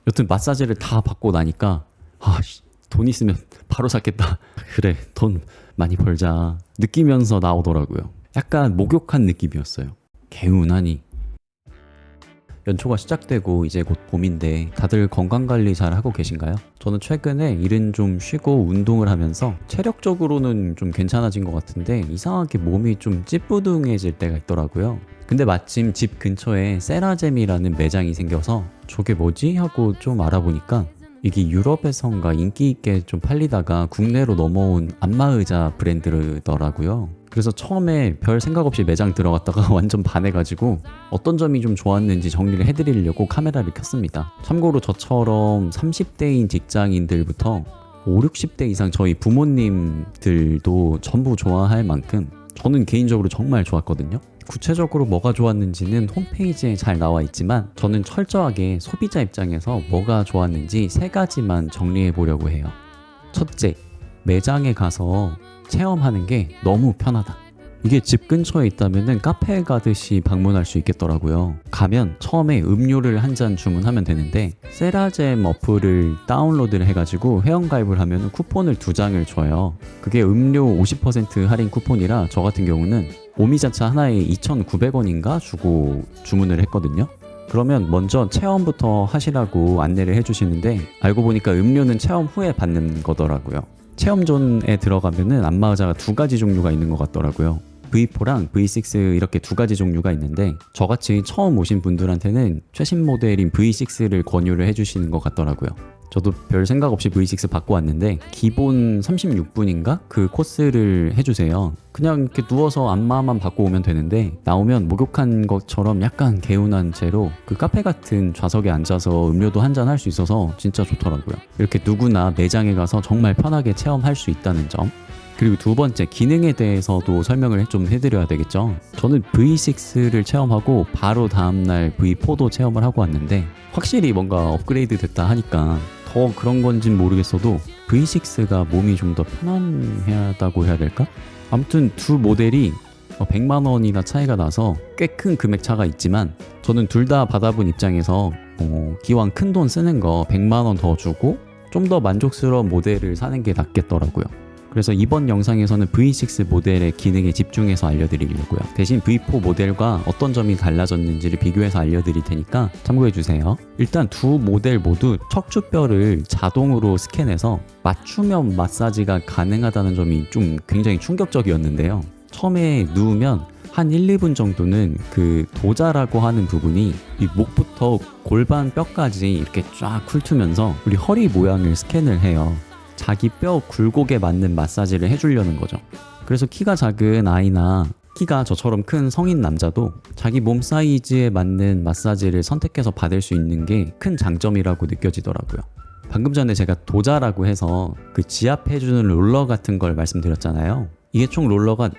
여튼 마사지를 다 받고 나니까 돈 있으면 바로 샀겠다. 그래, 돈 많이 벌자 느끼면서 나오더라고요. 약간 목욕한 느낌이었어요. 개운하니. 연초가 시작되고 이제 곧 봄인데 다들 건강관리 잘 하고 계신가요? 저는 최근에 일은 좀 쉬고 운동을 하면서 체력적으로는 좀 괜찮아진 것 같은데 이상하게 몸이 좀 찌뿌둥해질 때가 있더라고요. 근데 마침 집 근처에 세라젬이라는 매장이 생겨서 저게 뭐지? 하고 좀 알아보니까 이게 유럽에선가 인기 있게 좀 팔리다가 국내로 넘어온 안마의자 브랜드더라고요. 그래서 처음에 별 생각 없이 매장 들어갔다가 완전 반해가지고 어떤 점이 좀 좋았는지 정리를 해드리려고 카메라를 켰습니다. 참고로 저처럼 30대인 직장인들부터 5, 60대 이상 저희 부모님들도 전부 좋아할 만큼 저는 개인적으로 정말 좋았거든요. 구체적으로 뭐가 좋았는지는 홈페이지에 잘 나와 있지만 저는 철저하게 소비자 입장에서 뭐가 좋았는지 3가지만 정리해 보려고 해요. 첫째, 매장에 가서 체험하는 게 너무 편하다. 이게 집 근처에 있다면 카페에 가듯이 방문할 수 있겠더라고요. 가면 처음에 음료를 한 잔 주문하면 되는데 세라젬 어플을 다운로드를 해가지고 회원가입을 하면 쿠폰을 2장을 줘요. 그게 음료 50% 할인 쿠폰이라 저 같은 경우는 오미자차 하나에 2,900원인가 주고 주문을 했거든요. 그러면 먼저 체험부터 하시라고 안내를 해주시는데 알고 보니까 음료는 체험 후에 받는 거더라고요. 체험존에 들어가면은 안마의자가 2가지 종류가 있는 것 같더라고요. V4랑 V6 이렇게 2가지 종류가 있는데 저같이 처음 오신 분들한테는 최신 모델인 V6를 권유를 해주시는 것 같더라고요. 저도 별 생각 없이 V6 받고 왔는데 기본 36분인가? 그 코스를 해주세요. 그냥 이렇게 누워서 안마만 받고 오면 되는데 나오면 목욕한 것처럼 약간 개운한 채로 그 카페 같은 좌석에 앉아서 음료도 한잔 할 수 있어서 진짜 좋더라고요. 이렇게 누구나 매장에 가서 정말 편하게 체험할 수 있다는 점. 그리고 2번째, 기능에 대해서도 설명을 좀 해드려야 되겠죠. 저는 V6를 체험하고 바로 다음날 V4도 체험을 하고 왔는데 확실히 뭔가 업그레이드 됐다 하니까 더 그런 건진 모르겠어도 V6가 몸이 좀 더 편안하다고 해야 될까? 아무튼 두 모델이 100만 원이나 차이가 나서 꽤 큰 금액 차가 있지만 저는 둘 다 받아본 입장에서 기왕 큰 돈 쓰는 거 100만 원 더 주고 좀 더 만족스러운 모델을 사는 게 낫겠더라고요. 그래서 이번 영상에서는 V6 모델의 기능에 집중해서 알려드리려고요. 대신 V4 모델과 어떤 점이 달라졌는지를 비교해서 알려드릴 테니까 참고해주세요. 일단 두 모델 모두 척추뼈를 자동으로 스캔해서 맞춤형 마사지가 가능하다는 점이 좀 굉장히 충격적이었는데요. 처음에 누우면 한 1, 2분 정도는 그 도자라고 하는 부분이 이 목부터 골반 뼈까지 이렇게 쫙 훑으면서 우리 허리 모양을 스캔을 해요. 자기 뼈 굴곡에 맞는 마사지를 해주려는 거죠. 그래서 키가 작은 아이나 키가 저처럼 큰 성인 남자도 자기 몸 사이즈에 맞는 마사지를 선택해서 받을 수 있는 게 큰 장점이라고 느껴지더라고요. 방금 전에 제가 도자라고 해서 그 지압해주는 롤러 같은 걸 말씀드렸잖아요. 이게 총 롤러가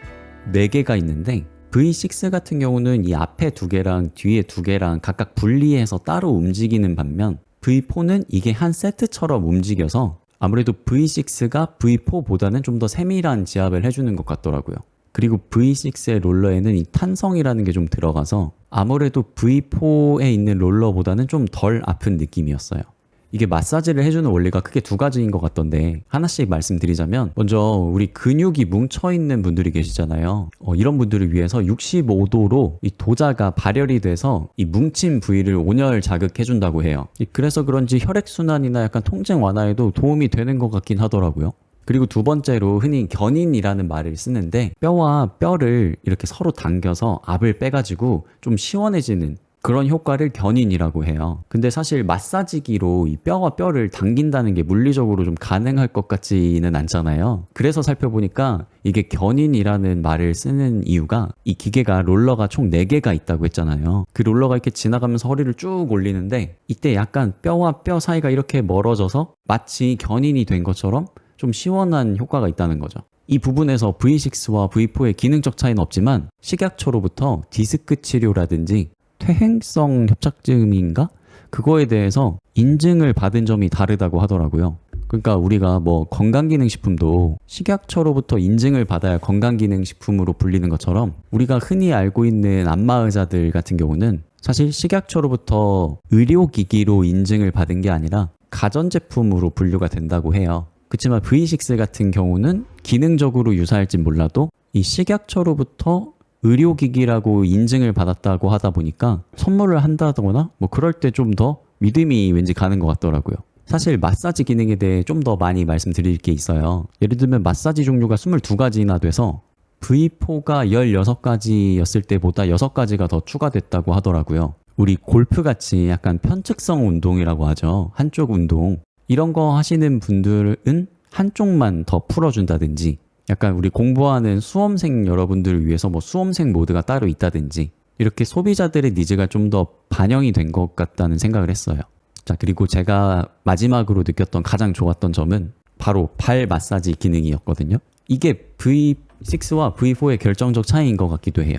4개가 있는데 V6 같은 경우는 이 앞에 2개랑 뒤에 2개랑 각각 분리해서 따로 움직이는 반면 V4는 이게 한 세트처럼 움직여서 아무래도 V6가 V4보다는 좀 더 세밀한 지압을 해주는 것 같더라고요. 그리고 V6의 롤러에는 이 탄성이라는 게 좀 들어가서 아무래도 V4에 있는 롤러보다는 좀 덜 아픈 느낌이었어요. 이게 마사지를 해주는 원리가 크게 2가지인 것 같던데 하나씩 말씀드리자면 먼저 우리 근육이 뭉쳐있는 분들이 계시잖아요. 이런 분들을 위해서 65도로 이 도자가 발열이 돼서 이 뭉친 부위를 온열 자극해준다고 해요. 그래서 그런지 혈액순환이나 약간 통증 완화에도 도움이 되는 것 같긴 하더라고요. 그리고 2번째로 흔히 견인이라는 말을 쓰는데 뼈와 뼈를 이렇게 서로 당겨서 압을 빼가지고 좀 시원해지는 그런 효과를 견인이라고 해요. 근데 사실 마사지기로 이 뼈와 뼈를 당긴다는 게 물리적으로 좀 가능할 것 같지는 않잖아요. 그래서 살펴보니까 이게 견인이라는 말을 쓰는 이유가 이 기계가 롤러가 총 4개가 있다고 했잖아요. 그 롤러가 이렇게 지나가면서 허리를 쭉 올리는데 이때 약간 뼈와 뼈 사이가 이렇게 멀어져서 마치 견인이 된 것처럼 좀 시원한 효과가 있다는 거죠. 이 부분에서 V6와 V4의 기능적 차이는 없지만 식약처로부터 디스크 치료라든지 퇴행성 협착증인가? 그거에 대해서 인증을 받은 점이 다르다고 하더라고요. 그러니까 우리가 뭐 건강기능식품도 식약처로부터 인증을 받아야 건강기능식품으로 불리는 것처럼 우리가 흔히 알고 있는 안마의자들 같은 경우는 사실 식약처로부터 의료기기로 인증을 받은 게 아니라 가전제품으로 분류가 된다고 해요. 그렇지만 V6 같은 경우는 기능적으로 유사할진 몰라도 이 식약처로부터 의료기기라고 인증을 받았다고 하다 보니까 선물을 한다거나 뭐 그럴 때 좀 더 믿음이 왠지 가는 것 같더라고요. 사실 마사지 기능에 대해 좀 더 많이 말씀드릴 게 있어요. 예를 들면 마사지 종류가 22가지나 돼서 V4가 16가지였을 때보다 6가지가 더 추가됐다고 하더라고요. 우리 골프같이 약간 편측성 운동이라고 하죠. 한쪽 운동. 이런 거 하시는 분들은 한쪽만 더 풀어준다든지 약간 우리 공부하는 수험생 여러분들을 위해서 뭐 수험생 모드가 따로 있다든지 이렇게 소비자들의 니즈가 좀 더 반영이 된 것 같다는 생각을 했어요. 자, 그리고 제가 마지막으로 느꼈던 가장 좋았던 점은 바로 발 마사지 기능이었거든요. 이게 V6와 V4의 결정적 차이인 것 같기도 해요.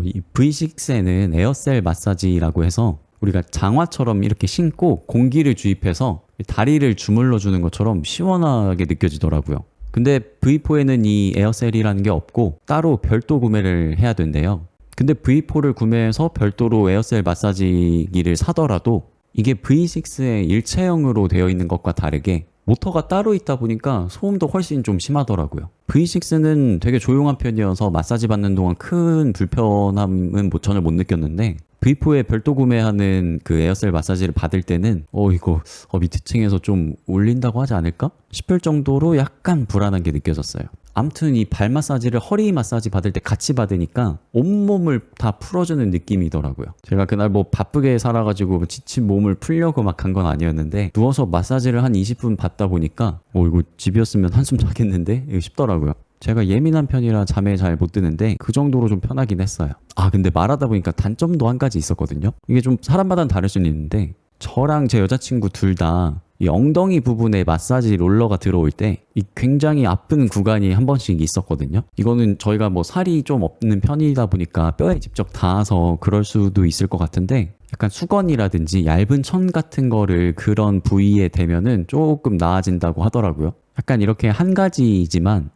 이 V6에는 에어셀 마사지라고 해서 우리가 장화처럼 이렇게 신고 공기를 주입해서 다리를 주물러 주는 것처럼 시원하게 느껴지더라고요. 근데 V4에는 이 에어셀이라는 게 없고 따로 별도 구매를 해야 된대요. 근데 V4를 구매해서 별도로 에어셀 마사지기를 사더라도 이게 V6의 일체형으로 되어 있는 것과 다르게 모터가 따로 있다 보니까 소음도 훨씬 좀 심하더라고요. V6는 되게 조용한 편이어서 마사지 받는 동안 큰 불편함은 전혀 못 느꼈는데 V4에 별도 구매하는 그 에어셀 마사지를 받을 때는 이거 밑에 층에서 좀 울린다고 하지 않을까? 싶을 정도로 약간 불안한 게 느껴졌어요. 아무튼 이 발 마사지를 허리 마사지 받을 때 같이 받으니까 온몸을 다 풀어주는 느낌이더라고요. 제가 그날 뭐 바쁘게 살아가지고 지친 몸을 풀려고 막 간 건 아니었는데 누워서 마사지를 한 20분 받다 보니까 이거 집이었으면 한숨 자겠는데? 싶더라고요. 제가 예민한 편이라 잠에 잘 못 드는데 그 정도로 좀 편하긴 했어요. 근데 말하다 보니까 단점도 한 가지 있었거든요. 이게 좀 사람마다는 다를 수는 있는데 저랑 제 여자친구 둘 다 이 엉덩이 부분에 마사지 롤러가 들어올 때 이 굉장히 아픈 구간이 한 번씩 있었거든요. 이거는 저희가 뭐 살이 좀 없는 편이다 보니까 뼈에 직접 닿아서 그럴 수도 있을 것 같은데 약간 수건이라든지 얇은 천 같은 거를 그런 부위에 대면은 조금 나아진다고 하더라고요. 약간 이렇게 한 가지이지만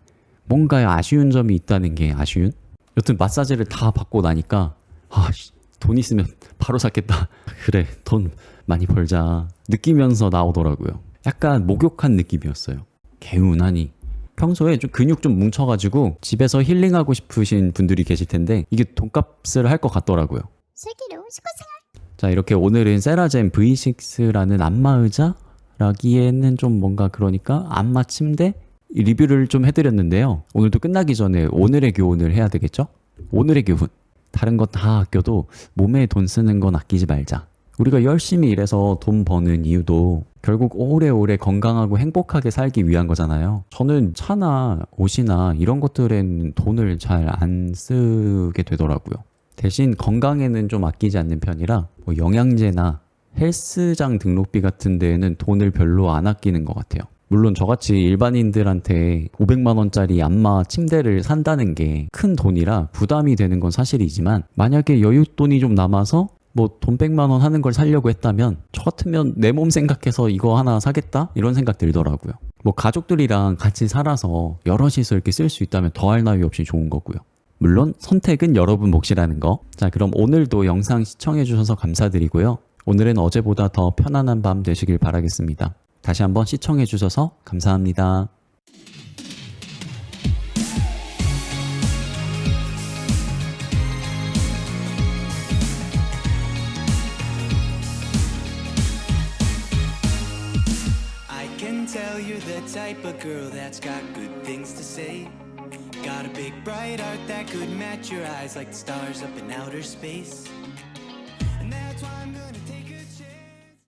뭔가 아쉬운 점이 있다는 게 아쉬운? 여튼 마사지를 다 받고 나니까 돈 있으면 바로 샀겠다. 그래, 돈 많이 벌자 느끼면서 나오더라고요. 약간 목욕한 느낌이었어요. 개운하니. 평소에 좀 근육 좀 뭉쳐가지고 집에서 힐링하고 싶으신 분들이 계실 텐데 이게 돈값을 할 것 같더라고요. 슬기로운 식구생활. 자, 이렇게 오늘은 세라젬 V6라는 안마의자라기에는 좀 뭔가 그러니까 안마 침대 리뷰를 좀 해드렸는데요. 오늘도 끝나기 전에 오늘의 교훈을 해야 되겠죠? 오늘의 교훈. 다른 거 다 아껴도 몸에 돈 쓰는 건 아끼지 말자. 우리가 열심히 일해서 돈 버는 이유도 결국 오래오래 건강하고 행복하게 살기 위한 거잖아요. 저는 차나 옷이나 이런 것들엔 돈을 잘 안 쓰게 되더라고요. 대신 건강에는 좀 아끼지 않는 편이라 뭐 영양제나 헬스장 등록비 같은 데에는 돈을 별로 안 아끼는 것 같아요. 물론 저같이 일반인들한테 500만 원짜리 안마 침대를 산다는 게 큰 돈이라 부담이 되는 건 사실이지만 만약에 여윳돈이 좀 남아서 뭐 돈 100만 원 하는 걸 사려고 했다면 저 같으면 내 몸 생각해서 이거 하나 사겠다? 이런 생각 들더라고요. 뭐 가족들이랑 같이 살아서 여럿이서 이렇게 쓸 수 있다면 더할 나위 없이 좋은 거고요. 물론 선택은 여러분 몫이라는 거. 자, 그럼 오늘도 영상 시청해주셔서 감사드리고요. 오늘은 어제보다 더 편안한 밤 되시길 바라겠습니다. 다시 한번 시청해주셔서 감사합니다. I can tell you're the type of girl that's got good things to say. Got a big bright heart that could match your eyes like the stars up in outer space. And that's why I'm gonna